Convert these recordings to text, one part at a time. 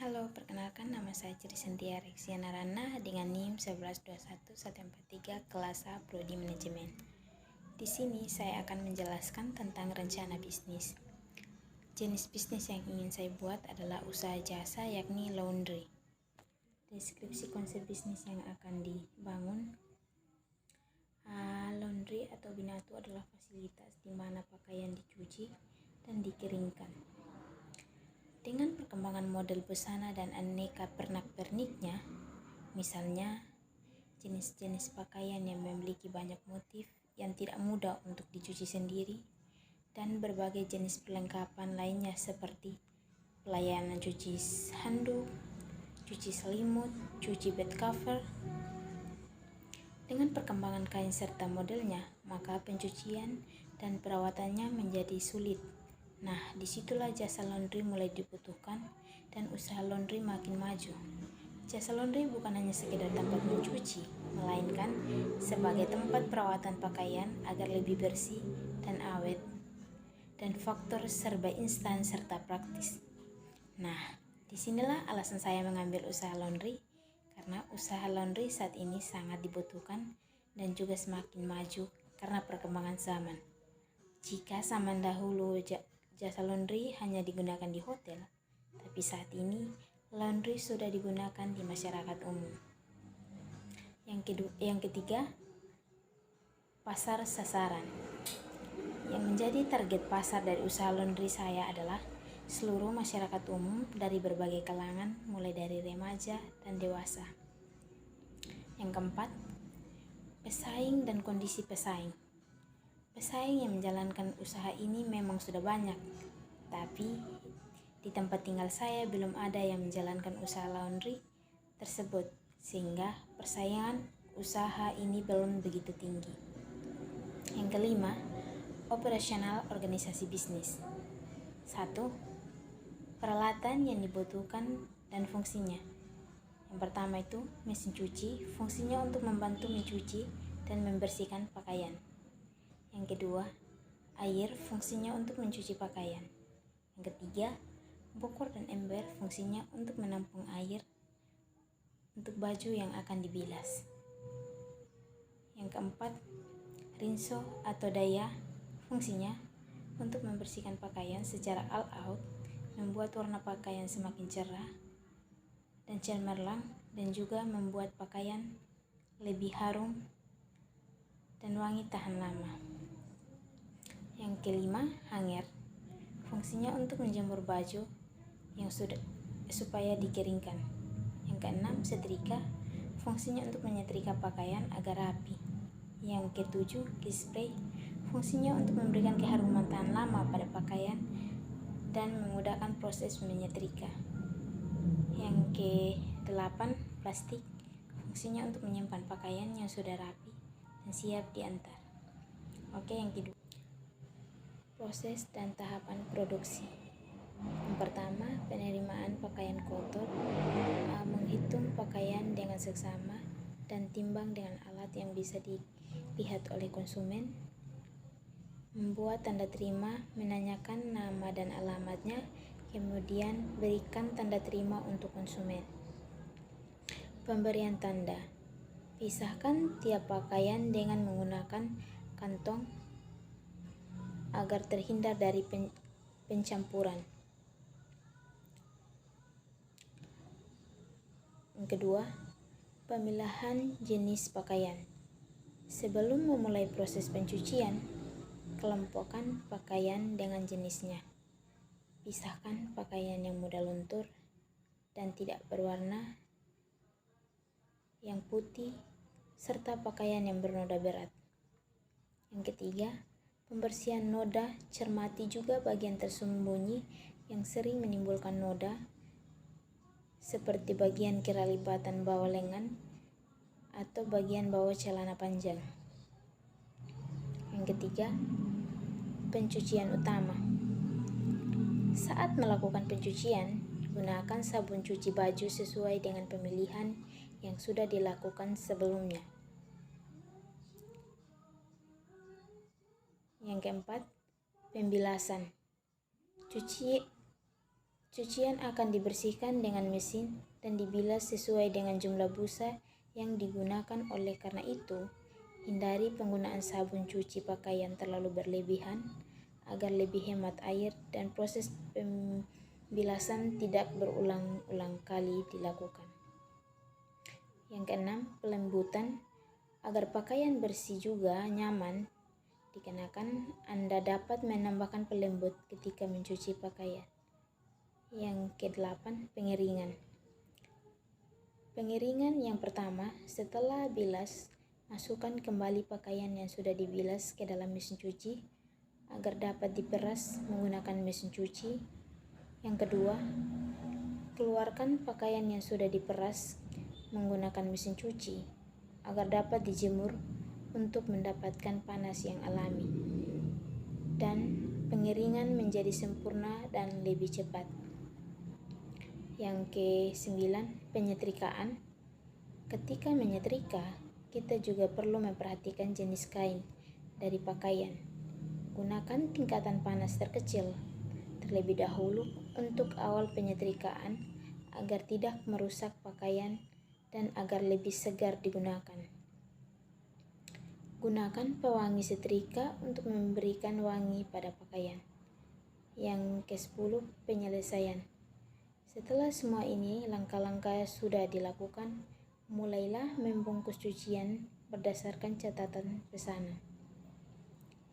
Halo, perkenalkan nama saya Criscentia Rexiana Rana dengan NIM 11211143 kelas A Prodi Manajemen. Di sini saya akan menjelaskan tentang rencana bisnis. Jenis bisnis yang ingin saya buat adalah usaha jasa yakni laundry. Deskripsi konsep bisnis yang akan dibangun. Laundry atau binatu adalah fasilitas di mana pakaian dicuci dan dikeringkan. Dengan perkembangan model busana dan aneka pernak-perniknya, misalnya jenis-jenis pakaian yang memiliki banyak motif yang tidak mudah untuk dicuci sendiri, dan berbagai jenis perlengkapan lainnya seperti pelayanan cuci handuk, cuci selimut, cuci bed cover. Dengan perkembangan kain serta modelnya, maka pencucian dan perawatannya menjadi sulit. Nah, disitulah jasa laundry mulai dibutuhkan dan usaha laundry makin maju. Jasa laundry bukan hanya sekedar tempat mencuci, melainkan sebagai tempat perawatan pakaian agar lebih bersih dan awet, dan faktor serba instan serta praktis. Nah, disinilah alasan saya mengambil usaha laundry, karena usaha laundry saat ini sangat dibutuhkan dan juga semakin maju karena perkembangan zaman. Jika zaman dahulu jasa laundry hanya digunakan di hotel, tapi saat ini laundry sudah digunakan di masyarakat umum. Yang ketiga, pasar sasaran. Yang menjadi target pasar dari usaha laundry saya adalah seluruh masyarakat umum dari berbagai kalangan, mulai dari remaja dan dewasa. Yang keempat, pesaing dan kondisi pesaing. Pesaing yang menjalankan usaha ini memang sudah banyak, tapi di tempat tinggal saya belum ada yang menjalankan usaha laundry tersebut, sehingga persaingan usaha ini belum begitu tinggi. Yang kelima, operasional organisasi bisnis. 1. Peralatan yang dibutuhkan dan fungsinya. Yang pertama itu mesin cuci, fungsinya untuk membantu mencuci dan membersihkan pakaian. Yang kedua, air, fungsinya untuk mencuci pakaian. Yang ketiga, bokor dan ember, fungsinya untuk menampung air untuk baju yang akan dibilas. Yang keempat, rinso atau daya, fungsinya untuk membersihkan pakaian secara all out, membuat warna pakaian semakin cerah dan cemerlang, dan juga membuat pakaian lebih harum dan wangi tahan lama. Yang kelima, hanger. Fungsinya untuk menjemur baju yang sudah supaya dikeringkan. Yang keenam, setrika. Fungsinya untuk menyetrika pakaian agar rapi. Yang ketujuh, spray. Fungsinya untuk memberikan keharuman tahan lama pada pakaian dan memudahkan proses menyetrika. Yang ke-8, plastik. Fungsinya untuk menyimpan pakaian yang sudah rapi dan siap diantar. Oke, yang kedua, proses dan tahapan produksi. Yang pertama, penerimaan pakaian kotor, menghitung pakaian dengan seksama dan timbang dengan alat yang bisa dilihat oleh konsumen, membuat tanda terima, menanyakan nama dan alamatnya, kemudian berikan tanda terima untuk konsumen. Pemberian tanda, pisahkan tiap pakaian dengan menggunakan kantong agar terhindar dari pencampuran. Yang kedua, pemilahan jenis pakaian. Sebelum memulai proses pencucian, kelompokkan pakaian dengan jenisnya. Pisahkan pakaian yang mudah luntur dan tidak berwarna, yang putih, serta pakaian yang bernoda berat. Yang ketiga, pembersihan noda. Cermati juga bagian tersembunyi yang sering menimbulkan noda, seperti bagian kira lipatan bawah lengan atau bagian bawah celana panjang. Yang ketiga, pencucian utama. Saat melakukan pencucian, gunakan sabun cuci baju sesuai dengan pemilihan yang sudah dilakukan sebelumnya. Yang keempat, pembilasan. Cucian akan dibersihkan dengan mesin dan dibilas sesuai dengan jumlah busa yang digunakan. Oleh karena itu, hindari penggunaan sabun cuci pakaian terlalu berlebihan agar lebih hemat air dan proses pembilasan tidak berulang-ulang kali dilakukan. Yang keenam, pelembutan. Agar pakaian bersih juga nyaman dikenakan, Anda dapat menambahkan pelembut ketika mencuci pakaian. Yang kedelapan, pengeringan. Pengeringan yang pertama, setelah bilas, masukkan kembali pakaian yang sudah dibilas ke dalam mesin cuci agar dapat diperas menggunakan mesin cuci. Yang kedua, keluarkan pakaian yang sudah diperas menggunakan mesin cuci agar dapat dijemur untuk mendapatkan panas yang alami dan pengeringan menjadi sempurna dan lebih cepat. Yang ke-9, penyetrikaan. Ketika menyetrika, kita juga perlu memperhatikan jenis kain dari pakaian. Gunakan tingkatan panas terkecil terlebih dahulu untuk awal penyetrikaan agar tidak merusak pakaian dan agar lebih segar digunakan. Gunakan pewangi setrika untuk memberikan wangi pada pakaian. Yang ke-10, penyelesaian. Setelah semua ini langkah-langkah sudah dilakukan, mulailah membungkus cucian berdasarkan catatan pesanan.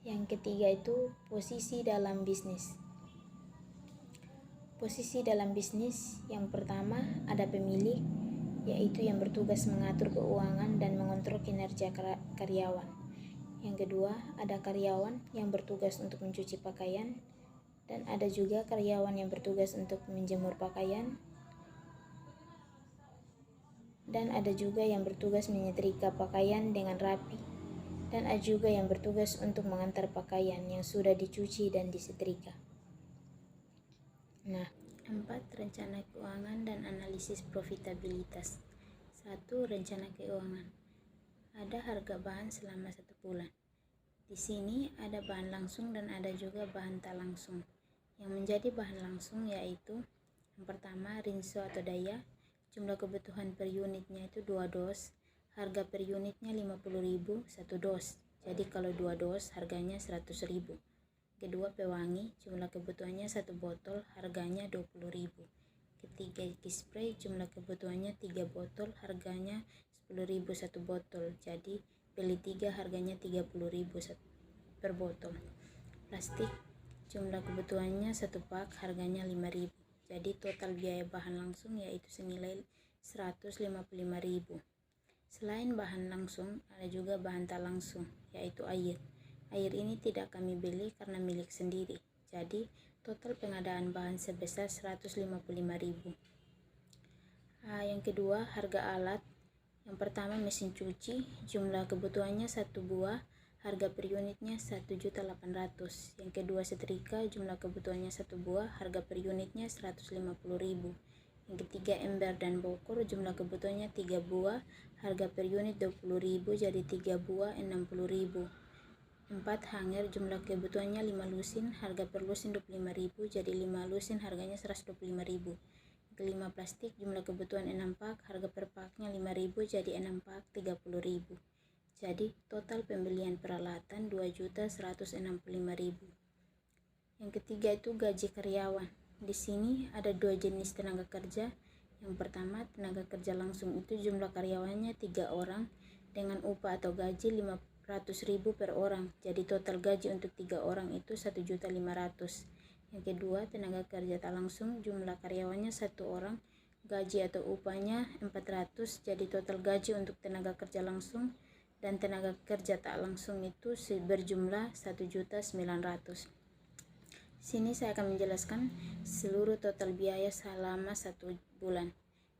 Yang ketiga itu posisi dalam bisnis. Posisi dalam bisnis yang pertama ada pemilik, yaitu yang bertugas mengatur keuangan dan mengontrol kinerja karyawan. Yang kedua, ada karyawan yang bertugas untuk mencuci pakaian, dan ada juga karyawan yang bertugas untuk menjemur pakaian, dan ada juga yang bertugas menyetrika pakaian dengan rapi, dan ada juga yang bertugas untuk mengantar pakaian yang sudah dicuci dan disetrika. Nah, 4. Rencana keuangan dan analisis profitabilitas. 1. Rencana keuangan. Ada harga bahan selama 1 bulan. Di sini ada bahan langsung dan ada juga bahan tak langsung. Yang menjadi bahan langsung yaitu yang pertama, rinso atau daya. Jumlah kebutuhan per unitnya itu 2 dos. Harga per unitnya 50.000 1 dos. Jadi kalau 2 dos harganya 100.000. Kedua, pewangi, jumlah kebutuhannya 1 botol, harganya 20.000. Ketiga, spray, jumlah kebutuhannya 3 botol, harganya 10.000 1 botol. Jadi beli 3 harganya 30.000 per botol. Plastik, jumlah kebutuhannya 1 pak, harganya 5.000. Jadi total biaya bahan langsung yaitu senilai 155.000. Selain bahan langsung, ada juga bahan tak langsung, yaitu air. Air ini tidak kami beli karena milik sendiri. Jadi, total pengadaan bahan sebesar 155.000. Yang kedua, harga alat. Yang pertama, mesin cuci. Jumlah kebutuhannya 1 buah. Harga per unitnya 1.800.000. Yang kedua, setrika. Jumlah kebutuhannya 1 buah. Harga per unitnya 150.000. Yang ketiga, ember dan bokor. Jumlah kebutuhannya 3 buah. Harga per unit 20.000. Jadi 3 buah 60.000. 4. Hanger, jumlah kebutuhannya 5 lusin, harga per lusin 25.000, jadi 5 lusin harganya 125.000. Kelima, plastik, jumlah kebutuhan 6 pak, harga per paknya 5.000, jadi 6 pak 30.000. Jadi total pembelian peralatan 2.165.000. Yang ketiga itu gaji karyawan. Di sini ada 2 jenis tenaga kerja. Yang pertama, tenaga kerja langsung itu jumlah karyawannya 3 orang dengan upah atau gaji 500.000 per orang. Jadi total gaji untuk 3 orang itu 1.500.000. Yang kedua, tenaga kerja tak langsung, jumlah karyawannya 1 orang, gaji atau upahnya 400. Jadi total gaji untuk tenaga kerja langsung dan tenaga kerja tak langsung itu berjumlah 1.900.000. Sini saya akan menjelaskan seluruh total biaya selama 1 bulan.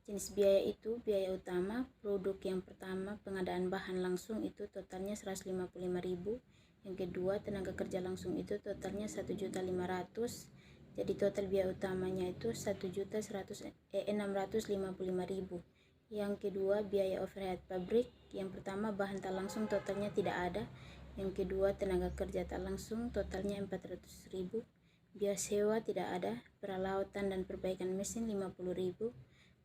Jenis biaya itu biaya utama, produk yang pertama pengadaan bahan langsung itu totalnya 155.000. Yang kedua, tenaga kerja langsung itu totalnya 1.500.000. Jadi total biaya utamanya itu 655.000. Yang kedua, biaya overhead pabrik. Yang pertama, bahan tak langsung totalnya tidak ada. Yang kedua, tenaga kerja tak langsung totalnya 400.000. biaya sewa tidak ada, peralatan dan perbaikan mesin 50.000,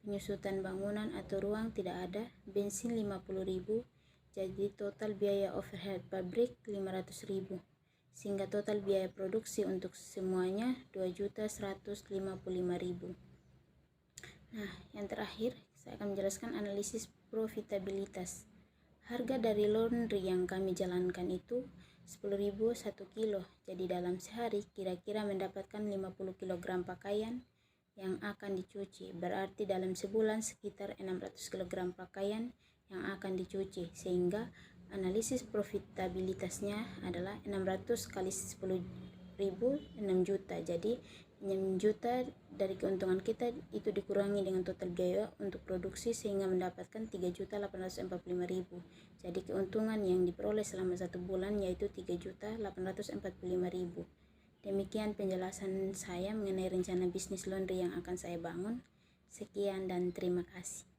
penyusutan bangunan atau ruang tidak ada, bensin 50.000, jadi total biaya overhead pabrik 500.000, sehingga total biaya produksi untuk semuanya 2.155.000. Nah, yang terakhir saya akan menjelaskan analisis profitabilitas. Harga dari laundry yang kami jalankan itu 10.000 1 kilo, jadi dalam sehari kira-kira mendapatkan 50 kg pakaian yang akan dicuci, berarti dalam sebulan sekitar 600 kg pakaian yang akan dicuci, sehingga analisis profitabilitasnya adalah 600 kali 10.000 6 juta. Jadi 6 juta dari keuntungan kita itu dikurangi dengan total biaya untuk produksi sehingga mendapatkan 3.845.000. Jadi keuntungan yang diperoleh selama 1 bulan yaitu 3.845.000. Demikian penjelasan saya mengenai rencana bisnis laundry yang akan saya bangun. Sekian dan terima kasih.